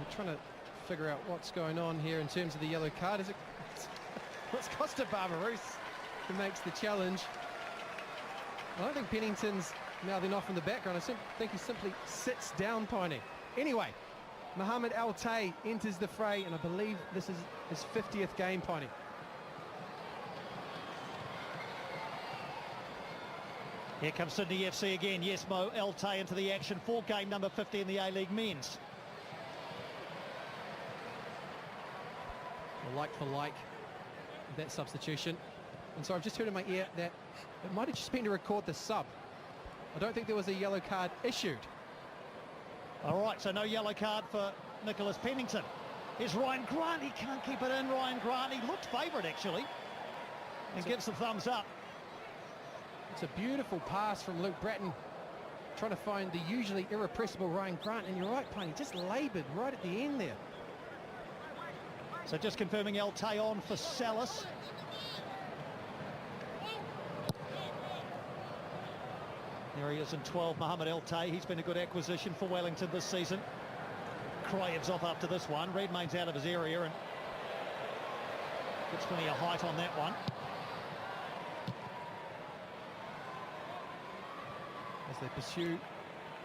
I'm trying to figure out what's going on here in terms of the yellow card. Is it what's Costa Barbarousse who makes the challenge? I don't think Pennington's now then off in the background. I think he simply sits down, Piney. Anyway, Mohamed Al Tay enters the fray, and I believe this is his 50th game, Piney. Here comes Sydney FC again. Yes, Mo El Tay into the action for game number 50 in the A-League men's. Well, like for like, that substitution. And so I've just heard in my ear that it might have just been to record the sub. I don't think there was a yellow card issued. All right, so no yellow card for Nicholas Pennington. Here's Ryan Grant. He can't keep it in. Ryan Grant, he looked favourite actually, and gives the thumbs up. It's a beautiful pass from Luke Bratton, trying to find the usually irrepressible Ryan Grant, and you're right, Piney, just laboured right at the end there. So just confirming El Tay on for Salas. There he is in 12, Mohamed El Tay. He's been a good acquisition for Wellington this season. Kraev's off after this one. Redmayne's out of his area and gets plenty of height on that one. As they pursue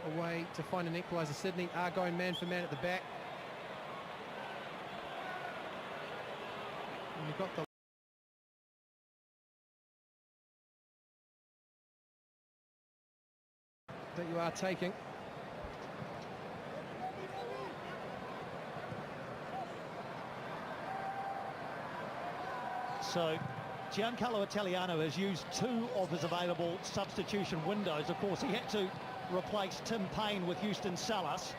a way to find an equaliser, Sydney are going man for man at the back. And you've got the that you are taking. So Giancarlo Italiano has used 2 of his available substitution windows. Of course, he had to replace Tim Payne with Houston Salas.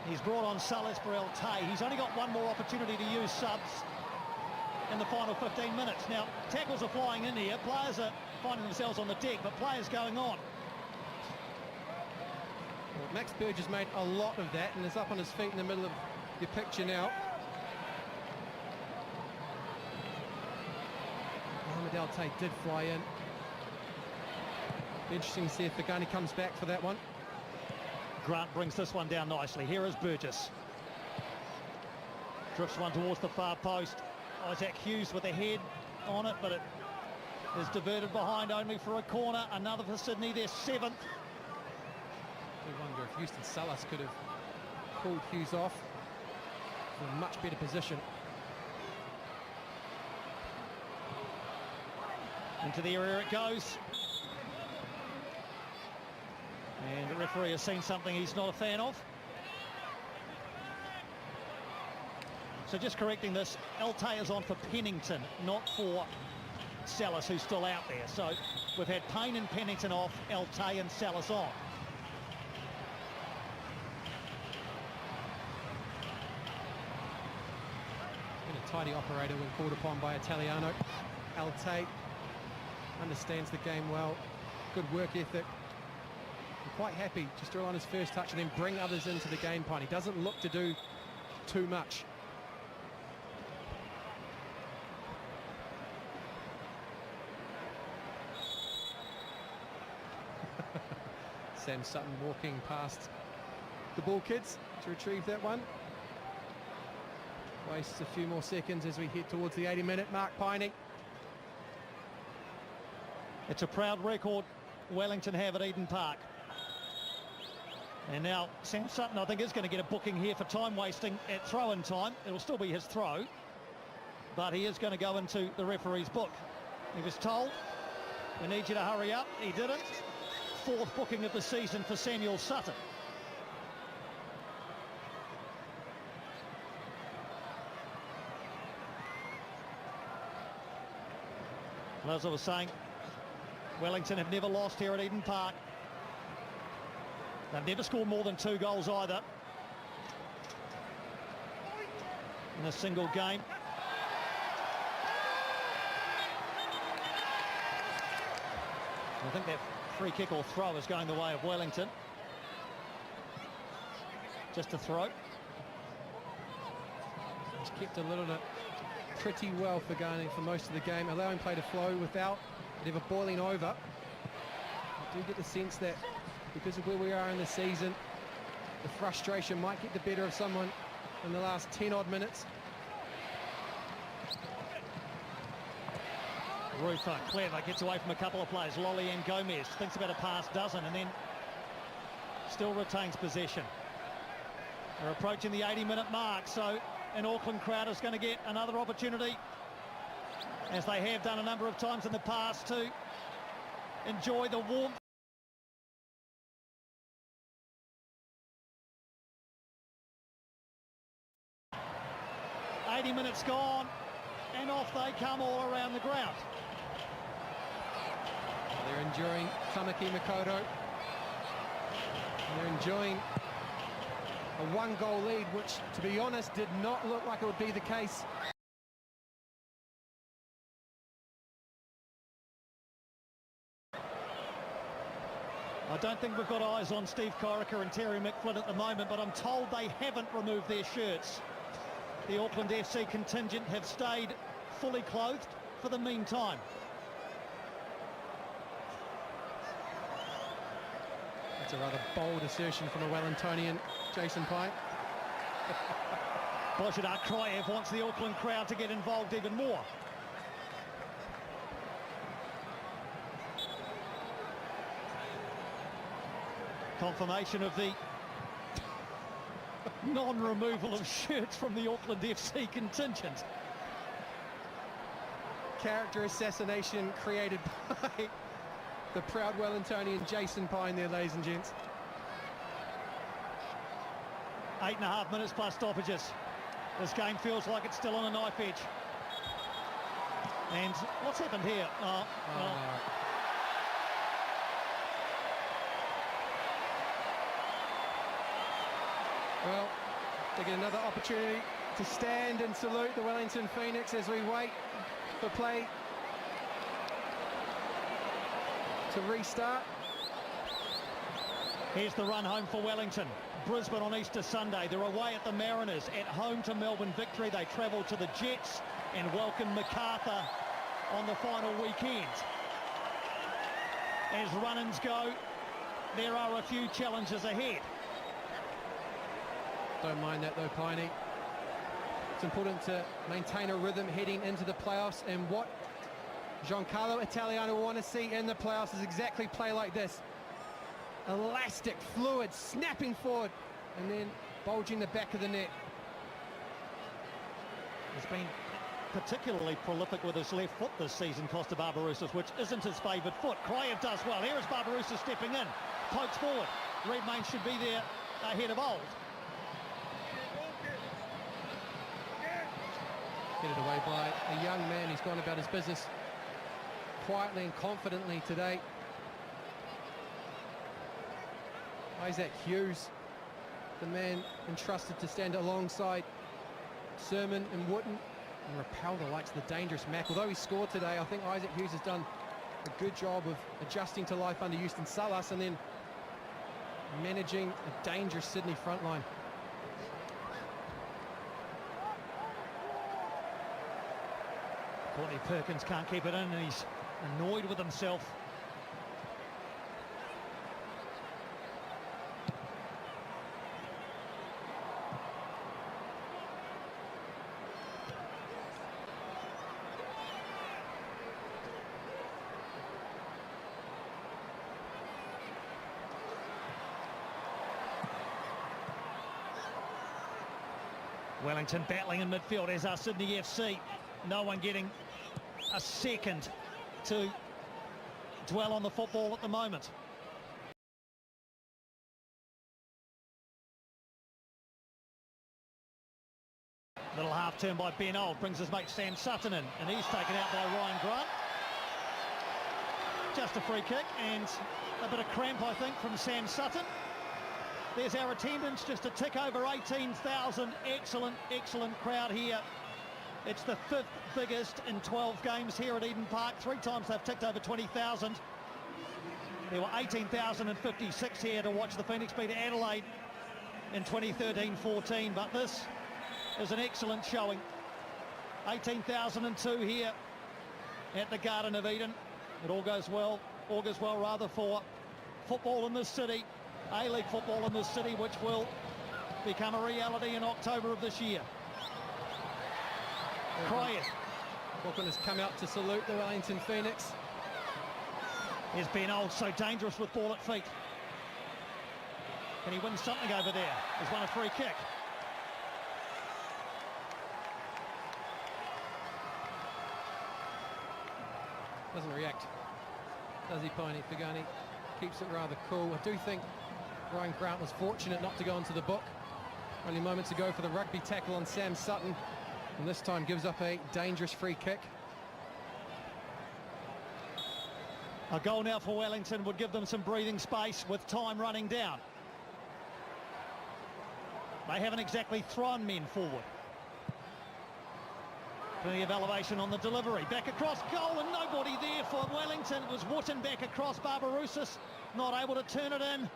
He's brought on Salas for El Tay. He's only got one more opportunity to use subs in the final 15 minutes. Now, tackles are flying in here. Players are finding themselves on the deck, but players going on. Well, Max Burge has made a lot of that and is up on his feet in the middle of your picture now. Mohamed El Tay did fly in. Be interesting to see if Pagani comes back for that one. Grant brings this one down nicely. Here is Burgess. Drifts one towards the far post. Isaac Hughes with a head on it, but it is diverted behind only for a corner. Another for Sydney, their 7th. I wonder if Houston Salas could have pulled Hughes off in a much better position. Into the area it goes. And the referee has seen something he's not a fan of. So just correcting this, El Tay is on for Pennington, not for Salas, who's still out there. So we've had Payne and Pennington off, El Tay and Salas on. Been a tidy operator when called upon by Italiano. El Tay understands the game well, good work ethic. I'm quite happy just to rely on his first touch and then bring others into the game, Pine. He doesn't look to do too much. Sam Sutton walking past the ball kids to retrieve that one. Wastes a few more seconds as we head towards the 80-minute mark, Piney. It's a proud record Wellington have at Eden Park. And now Sam Sutton, I think, is going to get a booking here for time wasting at throw-in time. It'll still be his throw, but he is going to go into the referee's book. He was told, we need you to hurry up. He didn't. 4th booking of the season for Samuel Sutton. Well, as I was saying, Wellington have never lost here at Eden Park. They've never scored more than 2 goals either in a single game. I think that free kick or throw is going the way of Wellington. Just a throw. He's kept a little bit pretty well for Ghana for most of the game, allowing play to flow without it ever boiling over. I do get the sense that because of where we are in the season, the frustration might get the better of someone in the last 10 odd minutes. Ruther, clever, gets away from a couple of players. Lolly and Gomez thinks about a pass, doesn't, and then still retains possession. They're approaching the 80-minute mark, so an Auckland crowd is going to get another opportunity, as they have done a number of times in the past, to enjoy the warmth. Minutes gone, and off they come all around the ground. They're enjoying Tamaki Makaurau. They're enjoying a one-goal lead, which, to be honest, did not look like it would be the case. I don't think we've got eyes on Steve Corica and Terry McFlynn at the moment, but I'm told they haven't removed their shirts. The Auckland FC contingent have stayed fully clothed for the meantime. That's a rather bold assertion from a Wellingtonian, Jason Pye. Boshidar Kroyev wants the Auckland crowd to get involved even more. Confirmation of the non-removal of shirts from the Auckland FC contingent. Character assassination created by the proud Wellingtonian Jason Pye there, ladies and gents. 8.5 minutes plus stoppages. This game feels like it's still on a knife edge. And what's happened here? Well, they get another opportunity to stand and salute the Wellington Phoenix as we wait for play to restart. Here's the run home for Wellington. Brisbane on Easter Sunday. They're away at the Mariners. At home to Melbourne Victory. They travel to the Jets and welcome Macarthur on the final weekend. As run-ins go, there are a few challenges ahead. Don't mind that though, Piney. It's important to maintain a rhythm heading into the playoffs, and what Giancarlo Italiano want to see in the playoffs is exactly play like this. Elastic, fluid, snapping forward, and then bulging the back of the net. He's been particularly prolific with his left foot this season, Costa Barbarouses, which isn't his favoured foot. Kroyev does well. Here is Barbarouses stepping in, pokes forward. Redmayne should be there ahead of Old. Headed away by a young man who's gone about his business quietly and confidently today. Isaac Hughes, the man entrusted to stand alongside Sermon and Wootton and repel the likes of the dangerous Mac. Although he scored today, I think Isaac Hughes has done a good job of adjusting to life under Houston Salas and then managing a dangerous Sydney front line. Courtney Perkins can't keep it in, and he's annoyed with himself. Wellington battling in midfield, as are Sydney FC. No one getting a second to dwell on the football at the moment. Little half turn by Ben Old brings his mate Sam Sutton in, and he's taken out by Ryan Grant. Just a free kick and a bit of cramp, I think, from Sam Sutton. There's our attendance, just a tick over 18,000. Excellent crowd here. It's the 5th biggest in 12 games here at Eden Park. 3 times they've ticked over 20,000. There were 18,056 here to watch the Phoenix beat Adelaide in 2013-14, but this is an excellent showing. 18,002 here at the Garden of Eden. It all goes well, augurs well for football in this city, A-League football in this city, which will become a reality in October of this year. Crave. Auckland has come out to salute the Wellington Phoenix. Here's Ben Old, so dangerous with ball at feet. Can he win something over there? He's won a free kick. Doesn't react, does he, Piney? Pagani keeps it rather cool. I do think Ryan Grant was fortunate not to go into the book. Only moments ago for the rugby tackle on Sam Sutton, and this time gives up a dangerous free kick. A goal now for Wellington would give them some breathing space with time running down. They haven't exactly thrown men forward. Plenty of elevation on the delivery. Back across, goal, and nobody there for Wellington. It was Wooten back across. Barbarousis not able to turn it in.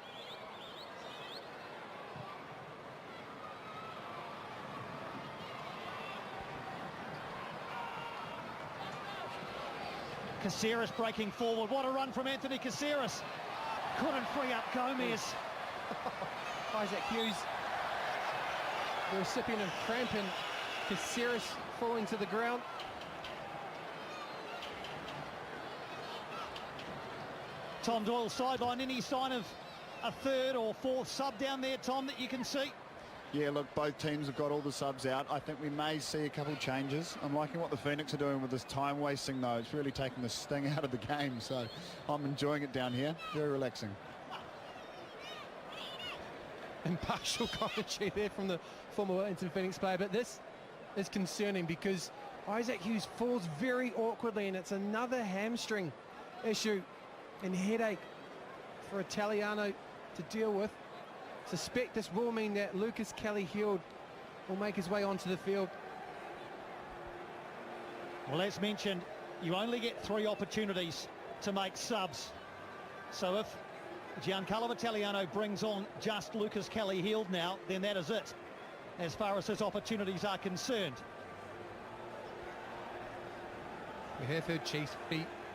Caceres breaking forward. What a run from Anthony Caceres. Couldn't free up Gomez. Isaac Hughes, the recipient of cramp, and Caceres falling to the ground. Tom Doyle sideline. Any sign of a third or fourth sub down there, Tom, that you can see? Yeah, look, both teams have got all the subs out. I think we may see a couple changes. I'm liking what the Phoenix are doing with this time wasting, though. It's really taking the sting out of the game, so I'm enjoying it down here. Very relaxing. Impartial commentary there from the former Wellington Phoenix player, but this is concerning because Isaac Hughes falls very awkwardly, and it's another hamstring issue and headache for Italiano to deal with. Suspect this will mean that Lucas Kelly-Hield will make his way onto the field. Well, as mentioned, you only get 3 opportunities to make subs. So if Giancarlo Italiano brings on just Lucas Kelly-Hield now, then that is it, as far as his opportunities are concerned. We have heard Chief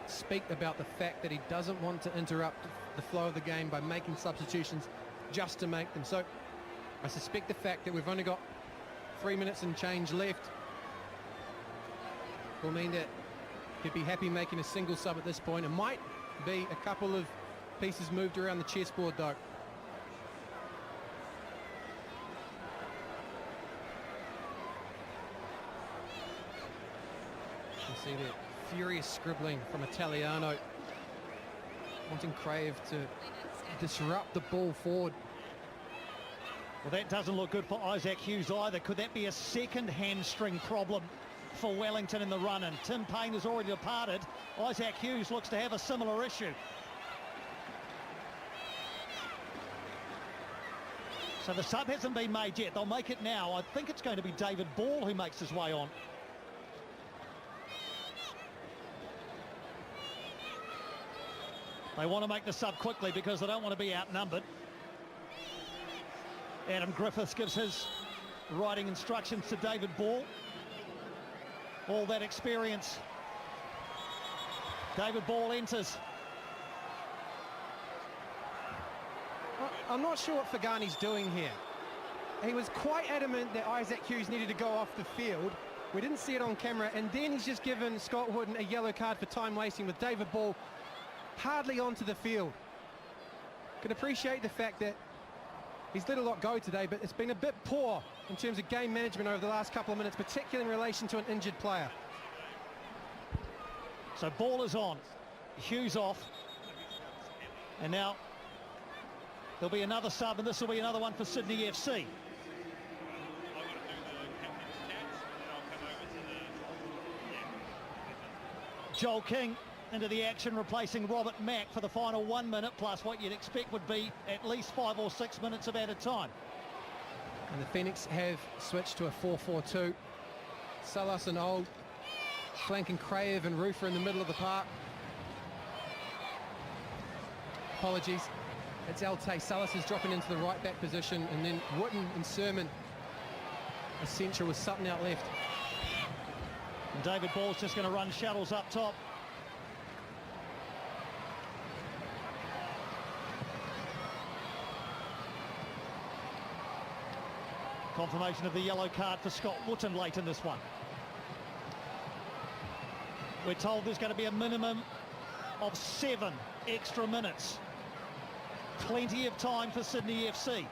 speak about the fact that he doesn't want to interrupt the flow of the game by making substitutions just to make them. So I suspect the fact that we've only got 3 minutes and change left will mean that he'd be happy making a single sub at this point. It might be a couple of pieces moved around the chessboard, though. You see that furious scribbling from Italiano, wanting Crave to disrupt the ball forward. Well, that doesn't look good for Isaac Hughes either. Could that be a second hamstring problem for Wellington in the run-in? Tim Payne has already departed. Isaac Hughes looks to have a similar issue. So the sub hasn't been made yet. They'll make it now. I think it's going to be David Ball who makes his way on. They want to make the sub quickly because they don't want to be outnumbered. Adam Griffiths gives his writing instructions to David Ball. All that experience. David Ball enters. I'm not sure what Fagani's doing here. He was quite adamant that Isaac Hughes needed to go off the field. We didn't see it on camera, and then he's just given Scott Wooden a yellow card for time wasting with David Ball hardly onto the field. Can appreciate the fact that he's let a lot go today, but it's been a bit poor in terms of game management over the last couple of minutes, particularly in relation to an injured player. So Ball is on, Hughes off, and now there'll be another sub, and this will be another one for Sydney FC. Joel King into the action, replacing Robert Mack for the final 1 minute, plus what you'd expect would be at least 5 or 6 minutes of added time. And the Phoenix have switched to a 4-4-2. Salas and Old flanking Kraev and Rufer in the middle of the park. Apologies. It's Elte. Salas is dropping into the right back position, and then Wooten and Sermon essential with Sutton out left. And David Ball's just going to run shuttles up top. Confirmation of the yellow card for Scott Wooten late in this one. We're told there's going to be a minimum of 7 extra minutes. Plenty of time for Sydney FC.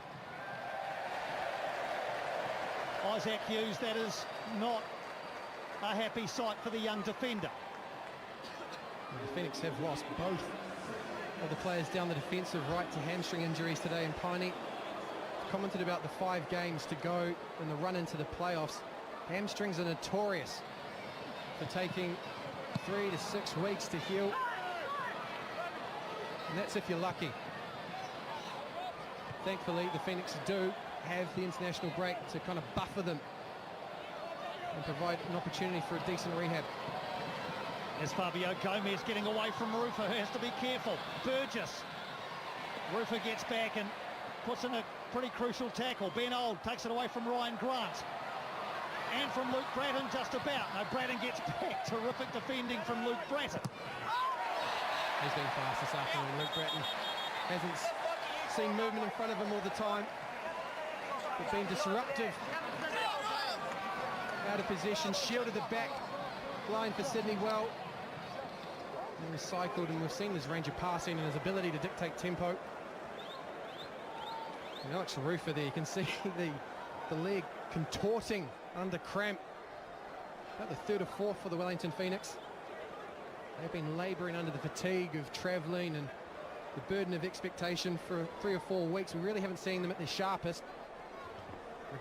Isaac Hughes, that is not a happy sight for the young defender. The Phoenix have lost both of the players down the defensive right to hamstring injuries today, and Piney commented about the 5 games to go in the run into the playoffs. Hamstrings are notorious for taking 3 to 6 weeks to heal, and that's if you're lucky. Thankfully, the Phoenix do have the international break to kind of buffer them and provide an opportunity for a decent rehab. As Fabio Gomez getting away from Rufa, who has to be careful. Burgess. Rufa gets back and puts in a pretty crucial tackle. Ben Old takes it away from Ryan Grant. And from Luke Bratton just about. No, Bratton gets back. Terrific defending from Luke Bratton. He's been fast this afternoon. Luke Bratton hasn't seen movement in front of him all the time, but been disruptive. Out of position, shielded the back line for Sydney well. And recycled, and we've seen his range of passing and his ability to dictate tempo. And Alex Rufa there, you can see the leg contorting under cramp. About the 3rd or 4th for the Wellington Phoenix. They've been labouring under the fatigue of travelling and the burden of expectation for 3 or 4 weeks. We really haven't seen them at their sharpest.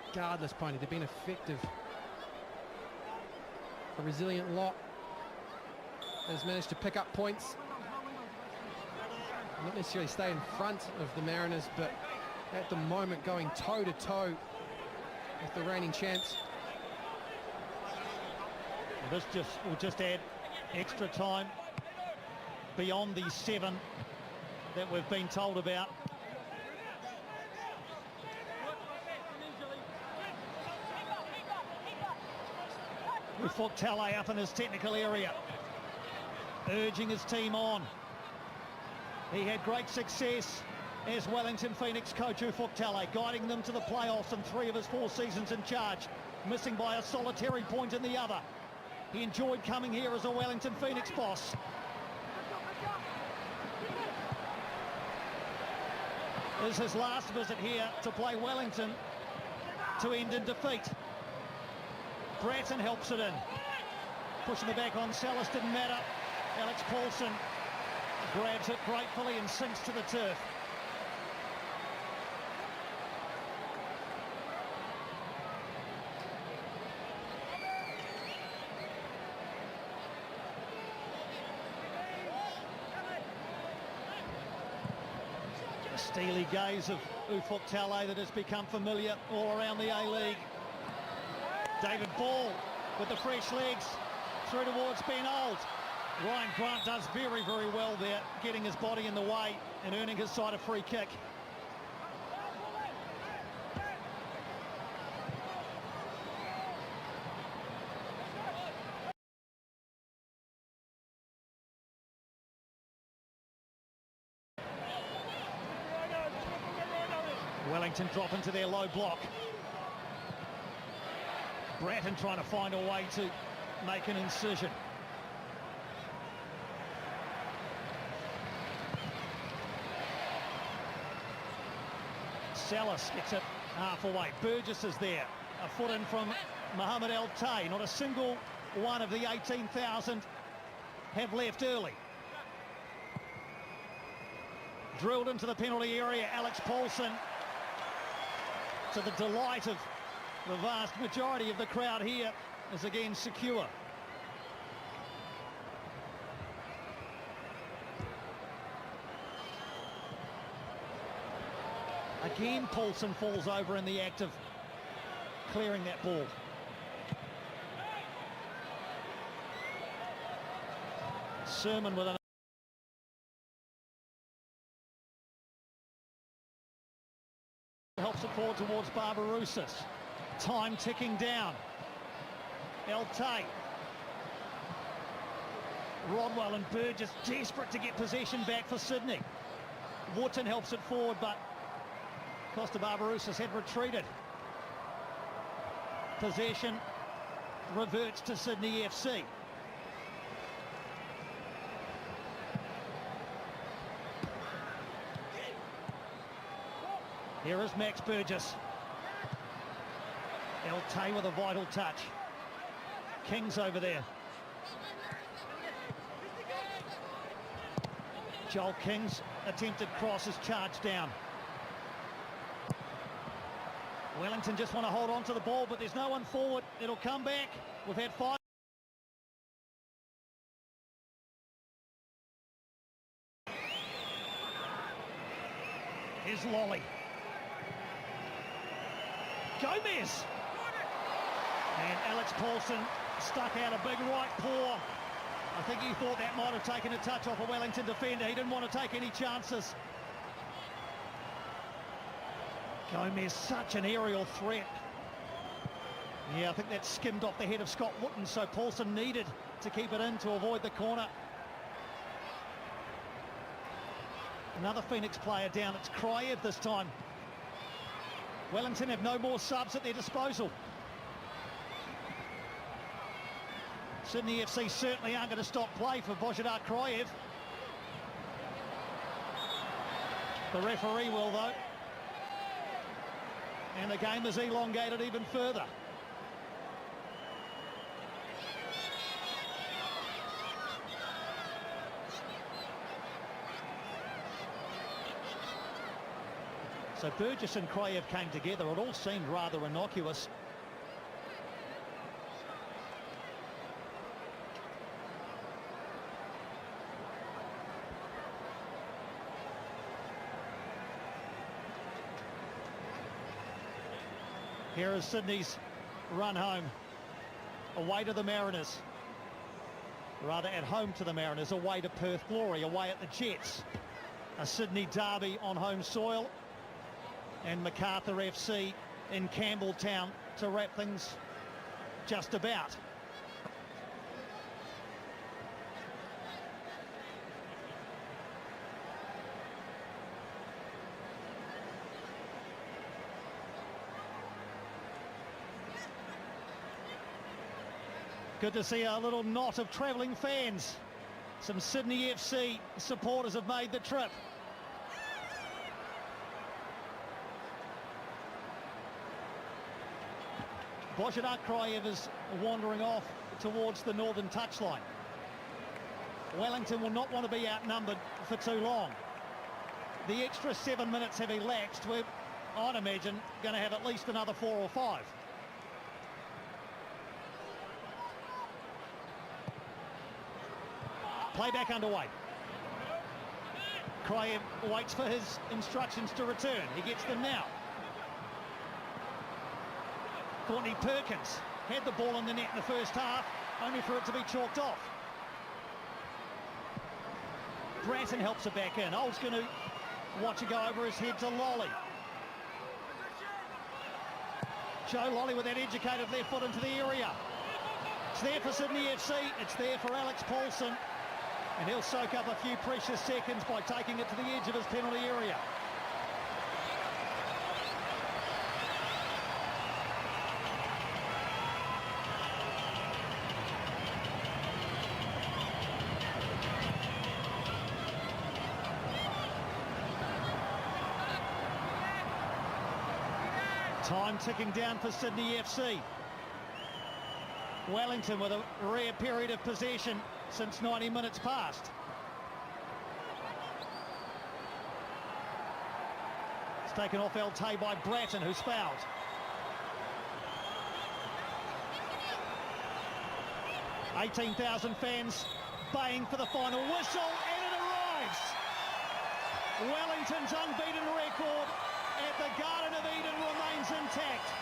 Regardless, Piney, they've been effective. A resilient lot has managed to pick up points. Not necessarily stay in front of the Mariners, but at the moment going toe-to-toe with the reigning champs. Well, this will just add extra time beyond the 7 that we've been told about. Ufuk Talay up in his technical area, urging his team on. He had great success as Wellington Phoenix coach, Ufuk Talay, guiding them to the playoffs in 3 of his 4 seasons in charge, missing by a solitary point in the other. He enjoyed coming here as a Wellington Phoenix boss. This is his last visit here to play Wellington to end in defeat. Bratton helps it in. Pushing the back on Salas, didn't matter. Alex Paulson grabs it gratefully and sinks to the turf. The steely gaze of Ufuk Talay that has become familiar all around the A-League. David Ball with the fresh legs through towards Ben Old. Ryan Grant does very, very well there, getting his body in the way and earning his side a free kick. Wellington drop into their low block. Bratton trying to find a way to make an incision. Salas gets it half away. Burgess is there. A foot in from Mohamed El Tay. Not a single one of the 18,000 have left early. Drilled into the penalty area, Alex Paulson, to the delight of the vast majority of the crowd here, is again secure. Again, Paulson falls over in the act of clearing that ball. Sermon with an helps it forward towards Barbarouses. Time ticking down. El Tay. Rodwell and Burgess desperate to get possession back for Sydney. Wooten helps it forward, but Costa Barbarouses had retreated. possession reverts to Sydney FC. Here is Max Burgess. Tay with a vital touch. King's over there. Joel King's attempted cross is charged down. Wellington just want to hold on to the ball, but there's no one forward. It'll come back. We've had 5. Here's Lolly. Gomez. And Alex Paulson stuck out a big right paw. I think he thought that might have taken a touch off a Wellington defender. He didn't want to take any chances. Gomez, such an aerial threat. Yeah, I think that skimmed off the head of Scott Wootton, so Paulson needed to keep it in to avoid the corner. Another Phoenix player down. It's Kryev this time. Wellington have no more subs at their disposal. Sydney FC certainly aren't going to stop play for Božidar Kryev. The referee will, though. And the game is elongated even further. So Burgess and Kryev came together. It all seemed rather innocuous. Here is Sydney's run home, away to the Mariners. Rather at home to the Mariners, away to Perth Glory, away at the Jets. A Sydney derby on home soil, and MacArthur FC in Campbelltown to wrap things just about. Good to see a little knot of travelling fans. Some Sydney FC supporters have made the trip. Božidar Kryev is wandering off towards the northern touchline. Wellington will not want to be outnumbered for too long. The extra 7 minutes have elapsed. We're, I'd imagine, going to have at least another 4 or 5. Playback underway. Kryev waits for his instructions to return. He gets them now. Courtney Perkins had the ball in the net in the first half, only for it to be chalked off. Bratton helps it back in. Old's going to watch it go over his head to Lolly. Joe Lolly with that educated left foot into the area. It's there for Sydney FC. It's there for Alex Paulson. And he'll soak up a few precious seconds by taking it to the edge of his penalty area. Time ticking down for Sydney FC. Wellington with a rare period of possession since 90 minutes past. It's taken off Tay by Bratton, who's fouled. $18,000 fans baying for the final whistle, and it arrives. Wellington's unbeaten record at the Garden of Eden remains intact.